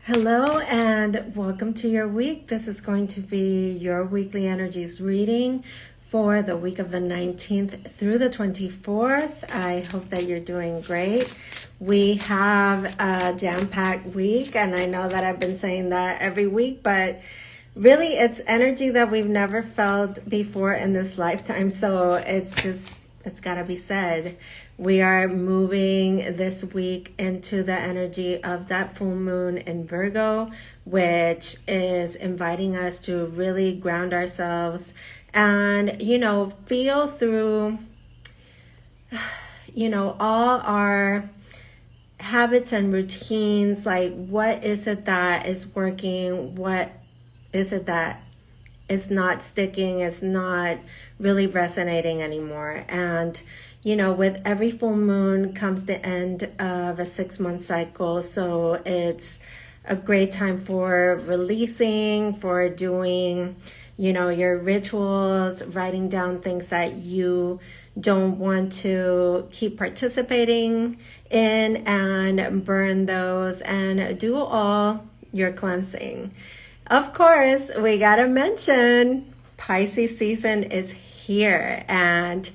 Hello and welcome to your week. This is going to be your weekly energies reading for the week of the 19th through the 24th. I hope that you're doing great. We have a jam-packed week, and I know that I've been saying that every week, but really it's energy that we've never felt before in this lifetime. So it's got to be said. We are moving this week into the energy of that full moon in Virgo, which is inviting us to really ground ourselves and, feel through, all our habits and routines. Like, what is it that is working? What is it that is not sticking? It's not really resonating anymore. And with every full moon comes the end of a 6-month cycle. So it's a great time for releasing, for doing, your rituals, writing down things that you don't want to keep participating in, and burn those and do all your cleansing. Of course, we got to mention Pisces season is here, and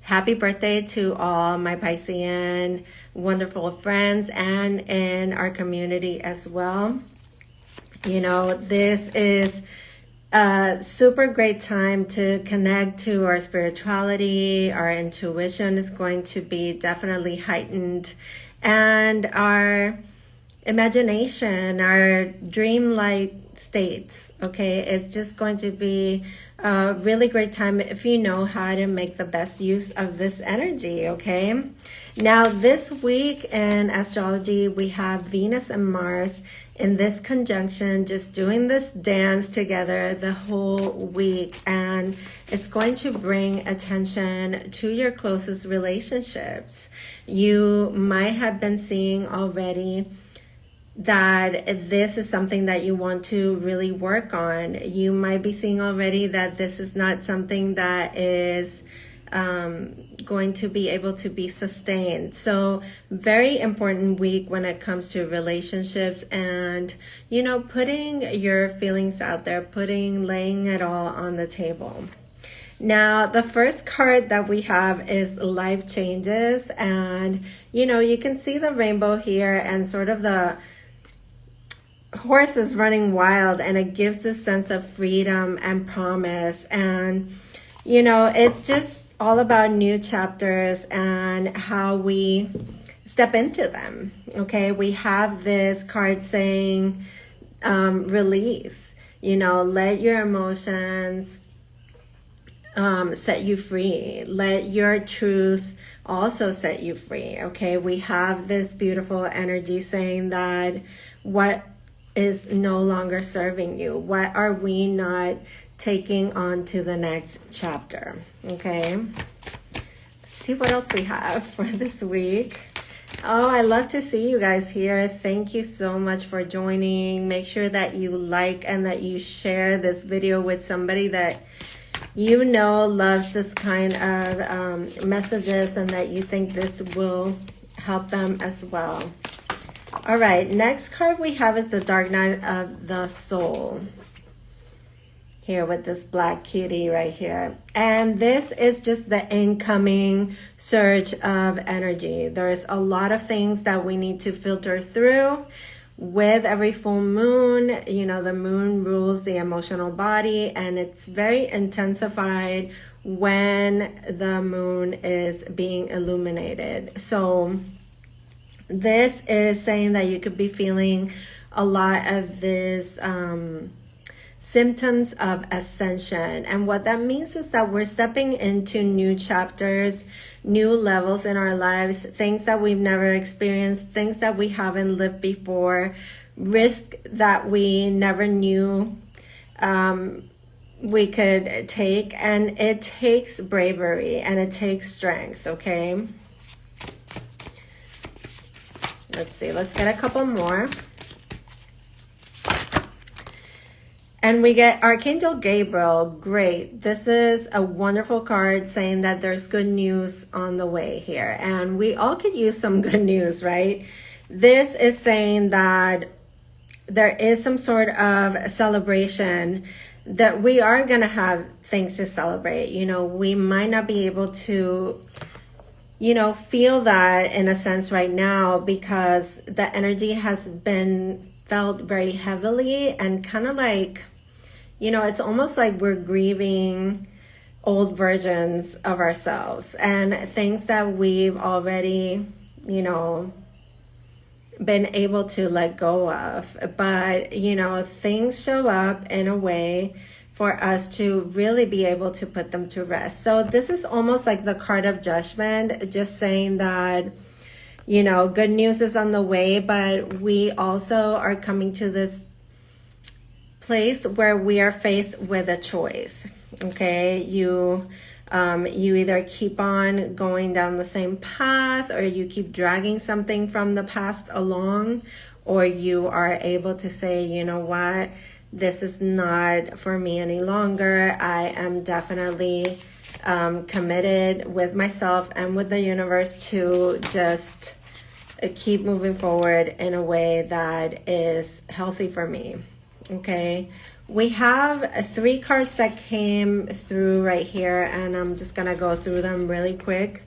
happy birthday to all my Piscean wonderful friends and in our community as well. This is a super great time to connect to our spirituality. Our intuition is going to be definitely heightened, and our imagination, our dreamlike states, okay? It's just going to be a really great time if you know how to make the best use of this energy, okay? Now, this week in astrology, we have Venus and Mars in this conjunction, just doing this dance together the whole week. And it's going to bring attention to your closest relationships. You might have been seeing already that this is something that you want to really work on. You might be seeing already that this is not something that is going to be able to be sustained. So very important week when it comes to relationships and, putting your feelings out there, laying it all on the table. Now, the first card that we have is life changes. And, you can see the rainbow here and sort of the horse is running wild, and it gives this sense of freedom and promise. And it's just all about new chapters and how we step into them. Okay, we have this card saying release. Let your emotions set you free. Let your truth also set you free. Okay, we have this beautiful energy saying that what is no longer serving you? What are we not taking on to the next chapter? Okay. Let's see what else we have for this week. Oh, I love to see you guys here. Thank you so much for joining. Make sure that you like and that you share this video with somebody that loves this kind of messages, and that you think this will help them as well. All right, next card we have is the Dark Night of the Soul. Here with this black kitty right here. And this is just the incoming surge of energy. There's a lot of things that we need to filter through with every full moon. The moon rules the emotional body, and it's very intensified when the moon is being illuminated. So this is saying that you could be feeling a lot of this symptoms of ascension. And what that means is that we're stepping into new chapters, new levels in our lives, things that we've never experienced, things that we haven't lived before, risk that we never knew we could take. And it takes bravery and it takes strength, okay? Let's see, let's get a couple more. And we get Archangel Gabriel. Great. This is a wonderful card saying that there's good news on the way here. And we all could use some good news, right? This is saying that there is some sort of celebration that we are going to have things to celebrate. You know, we might not be able to, you know, feel that in a sense right now because the energy has been felt very heavily and kind of like, you know, it's almost like we're grieving old versions of ourselves and things that we've already, you know, been able to let go of. But, you know, things show up in a way for us to really be able to put them to rest. So this is almost like the card of judgment, just saying that, you know, good news is on the way, but we also are coming to this place where we are faced with a choice. Okay, you either keep on going down the same path, or you keep dragging something from the past along, or you are able to say, you know what, this is not for me any longer. I am definitely committed with myself and with the universe to just keep moving forward in a way that is healthy for me. Okay, we have 3 cards that came through right here, and I'm just gonna go through them really quick.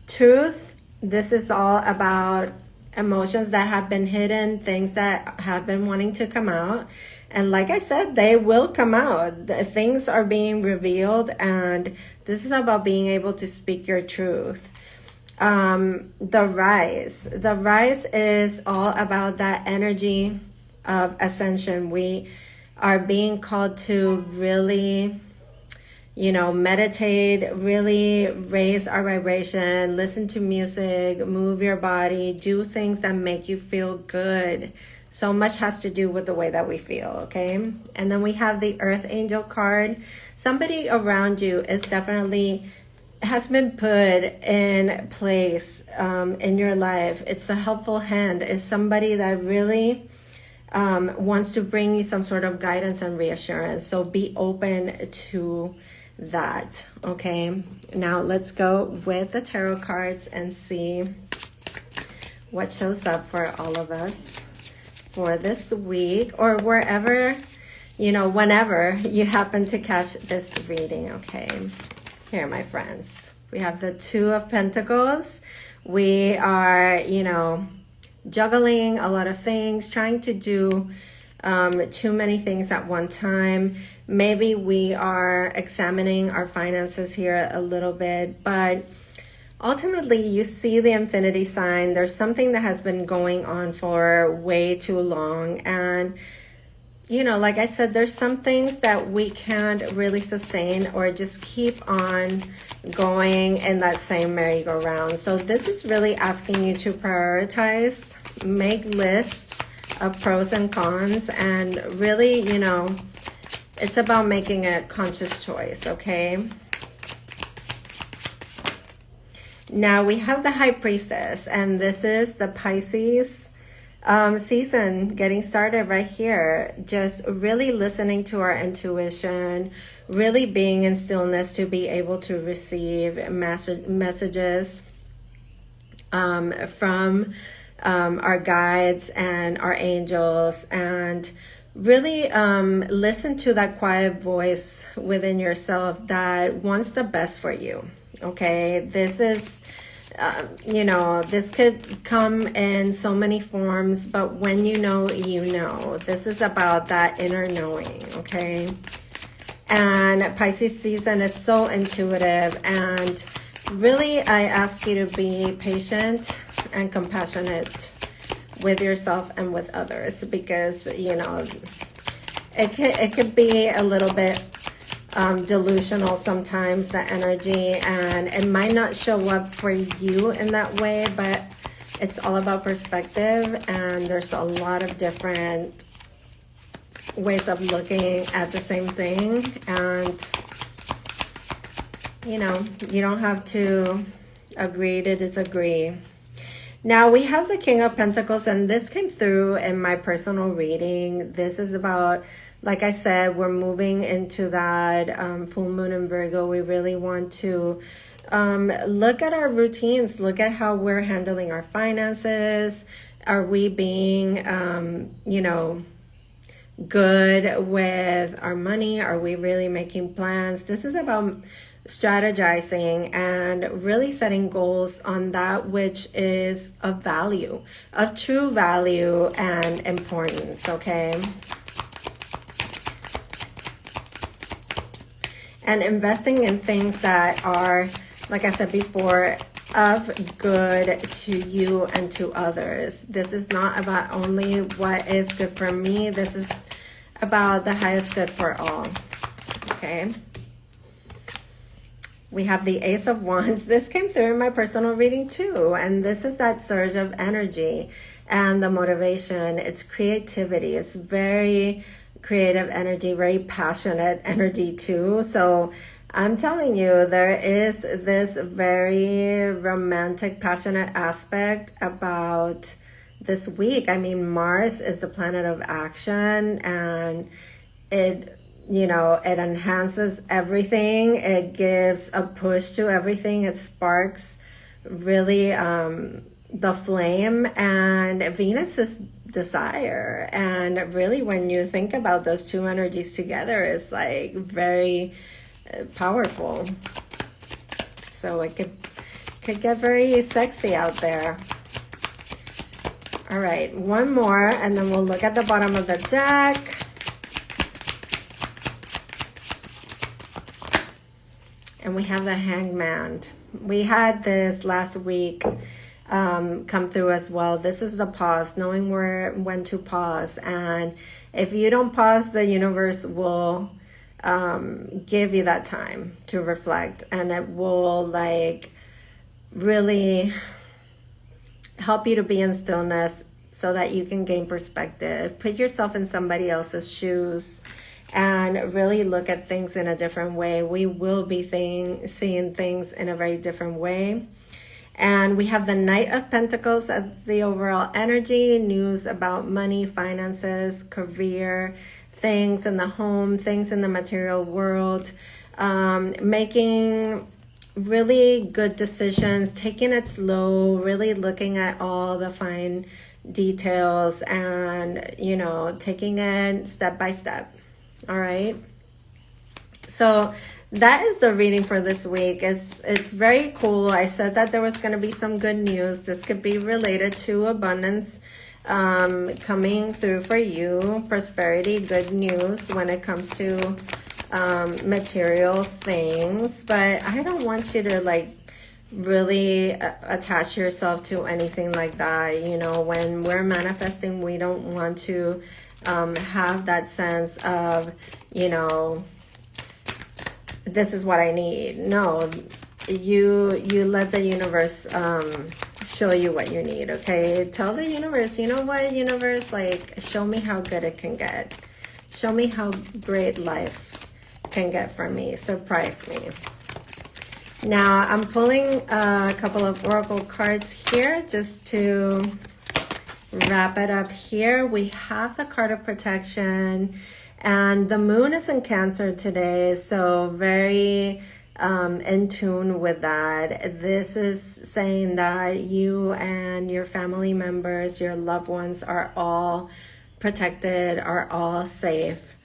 Truth, this is all about emotions that have been hidden, things that have been wanting to come out. And like I said, they will come out. Things are being revealed, and this is about being able to speak your truth. The rise is all about that energy of ascension. We are being called to really, you know, meditate, really raise our vibration, listen to music, move your body, do things that make you feel good. So much has to do with the way that we feel, okay? And then we have the Earth Angel card. Somebody around you is definitely has been put in place in your life. It's a helpful hand. It's somebody that really wants to bring you some sort of guidance and reassurance. So be open to that, okay? Now let's go with the tarot cards and see what shows up for all of us for this week, or wherever, you know, whenever you happen to catch this reading, okay? Here, my friends, we have the 2 of Pentacles. We are, you know, juggling a lot of things, trying to do too many things at one time. Maybe we are examining our finances here a little bit, but ultimately you see the infinity sign. There's something that has been going on for way too long, and you know, like I said, there's some things that we can't really sustain or just keep on going in that same merry-go-round. So this is really asking you to prioritize, make lists of pros and cons, and really, you know, it's about making a conscious choice, okay? Now we have the High Priestess, and this is the Pisces season getting started right here. Just really listening to our intuition, really being in stillness to be able to receive messages from our guides and our angels, and really listen to that quiet voice within yourself that wants the best for you. Okay, this is you know, this could come in so many forms, but when you know, you know. This is about that inner knowing, okay? And Pisces season is so intuitive, and really I ask you to be patient and compassionate with yourself and with others, because, you know, it could be a little bit delusional sometimes, the energy, and it might not show up for you in that way, but it's all about perspective, and there's a lot of different ways of looking at the same thing, and you know, you don't have to agree to disagree. Now we have the King of Pentacles, and this came through in my personal reading. This is about, like I said, we're moving into that full moon in Virgo. We really want to look at our routines, look at how we're handling our finances. Are we being, you know, good with our money? Are we really making plans? This is about strategizing and really setting goals on that which is of value, of true value and importance, okay? And investing in things that are, like I said before, of good to you and to others. This is not about only what is good for me. This is about the highest good for all, okay? We have the Ace of Wands. This came through in my personal reading too. And this is that surge of energy and the motivation. It's creativity. It's very creative energy, very passionate energy too. So I'm telling you, there is this very romantic, passionate aspect about this week. I mean, Mars is the planet of action, and it, you know, it enhances everything. It gives a push to everything. It sparks really the flame, and Venus is desire. And really, when you think about those two energies together, it's like very powerful. So it could get very sexy out there. All right, one more, and then we'll look at the bottom of the deck. And we have the Hangman. We had this last week come through as well. This is the pause, knowing when to pause. And if you don't pause, the universe will give you that time to reflect, and it will like really help you to be in stillness so that you can gain perspective. Put yourself in somebody else's shoes and really look at things in a different way. We will be seeing things in a very different way. And we have the Knight of Pentacles as the overall energy, news about money, finances, career, things in the home, things in the material world, making really good decisions, taking it slow, really looking at all the fine details, and, you know, taking it step by step. All right. So that is the reading for this week. It's very cool. I said that there was going to be some good news. This could be related to abundance coming through for you, prosperity, good news when it comes to material things. But I don't want you to like really attach yourself to anything like that. You know, when we're manifesting, we don't want to have that sense of, you know, this is what I need. No, you let the universe show you what you need, okay? Tell the universe, you know what, universe, like, show me how good it can get. Show me how great life can get from me. Surprise me. Now, I'm pulling a couple of oracle cards here just to wrap it up here. We have the card of protection, and the moon is in Cancer today, so very in tune with that. This is saying that you and your family members, your loved ones, are all protected, are all safe,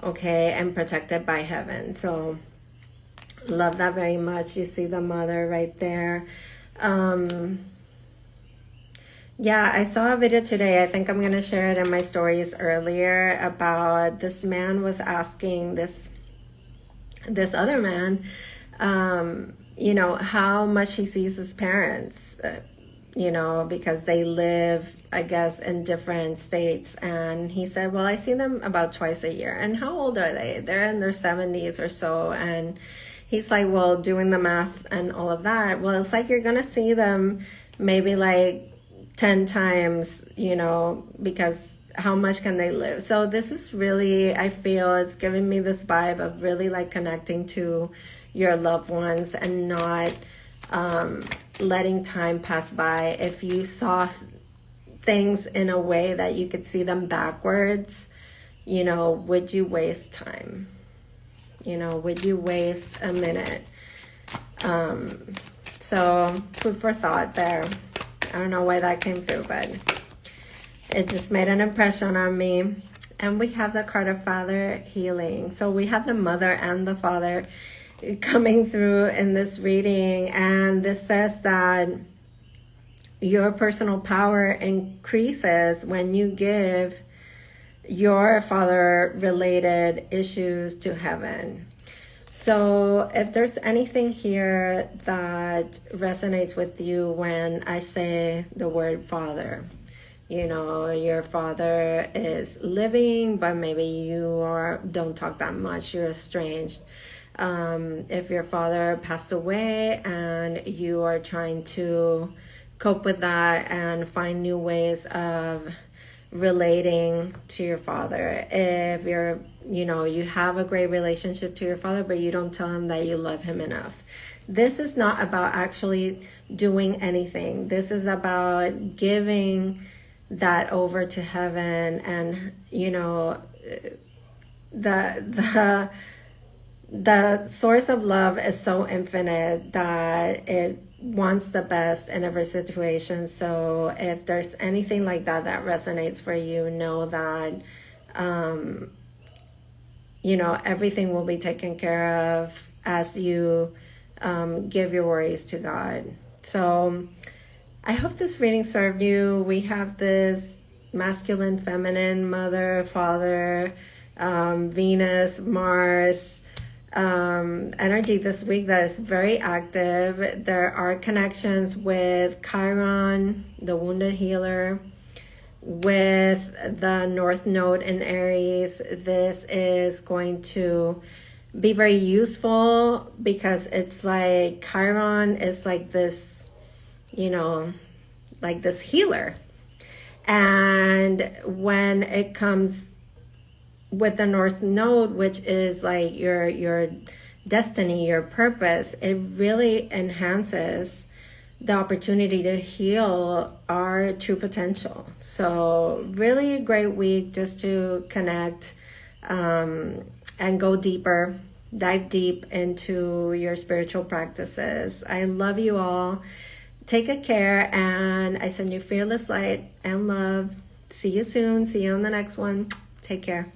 okay, and protected by heaven. So love that very much. You see the mother right there. Yeah, I saw a video today. I think I'm going to share it in my stories earlier about this man was asking this other man, you know, how much he sees his parents, you know, because they live, I guess, in different states. And he said, well, I see them about twice a year. And how old are they? They're in their 70s or so. And he's like, well, doing the math and all of that, well, it's like you're going to see them maybe like 10 times, you know, because how much can they live? So this is really, I feel it's giving me this vibe of really like connecting to your loved ones and not letting time pass by. If you saw things in a way that you could see them backwards, you know, would you waste time? You know, would you waste a minute? So food for thought there. I don't know why that came through, but it just made an impression on me. And we have the card of Father healing. So we have the mother and the father coming through in this reading. And this says that your personal power increases when you give your father related issues to heaven. So if there's anything here that resonates with you when I say the word father, you know, your father is living, but maybe don't talk that much, you're estranged. If your father passed away and you are trying to cope with that and find new ways of relating to your father. If you have a great relationship to your father, but you don't tell him that you love him enough. This is not about actually doing anything. This is about giving that over to heaven. And, the source of love is so infinite that it wants the best in every situation. So if there's anything like that resonates for you, know that everything will be taken care of as you give your worries to God. So I hope this reading served you. We have this masculine, feminine, mother, father, Venus, Mars energy this week that is very active. There are connections with Chiron, the wounded healer, with the North Node in Aries. This is going to be very useful because it's like Chiron is like this, like this healer. And when it comes with the North Node, which is like your destiny, your purpose, it really enhances the opportunity to heal our true potential. So really a great week just to connect and go deeper, dive deep into your spiritual practices. I love you all. Take good care, and I send you fearless light and love. See you soon. See you on the next one. Take care.